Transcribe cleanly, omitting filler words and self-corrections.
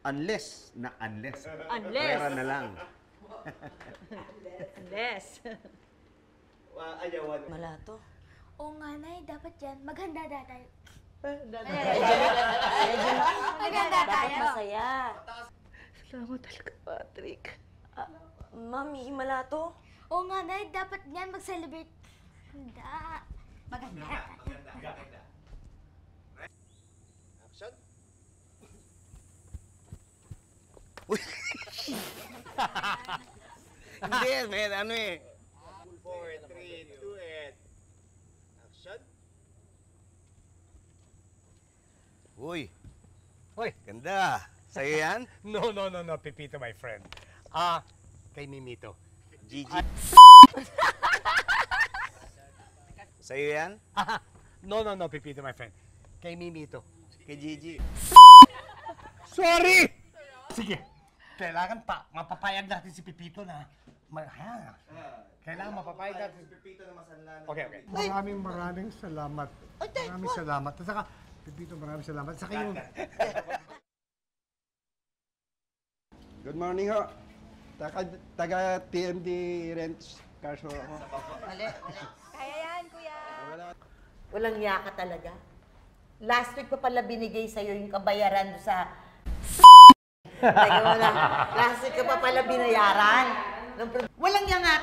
Unless. Unless. Pera na lang. Unless. Ayawan. Malato. Oo nga, Nay. Dapat yan. Maghanda tayo. Maganda tayo. Masaya. Salamat talaga, Patrick. Mami, malato. Oo nga, Nay. Dapat yan mag-celebrate. Handa. Maganda. Action. Hindi, may ano eh. 4, 3, 2, and action. Uy, Hoy, ganda. Sa'yo yan? no, Pipito, my friend. Kay Mimito. Gigi. Sa'yo yan? No, Pipito, my friend. Kay Mimito. Kay Gigi. Sorry! Sige, kailangan mapapayag natin si Pipito na. Kailangan mapapayag natin. Pipito na masanla. Okay. Maraming salamat. Maraming salamat. At saka, Pipito, maraming salamat. At saka yung... Good morning ho. Taga TMD Rents Cars ho ako. Kaya yan, kuya. Walang yaka talaga. Last week pa pala binigay sa'yo yung kabayaran do sa... Teka mo na. Last week ka pa pala binayaran. Walang yangat.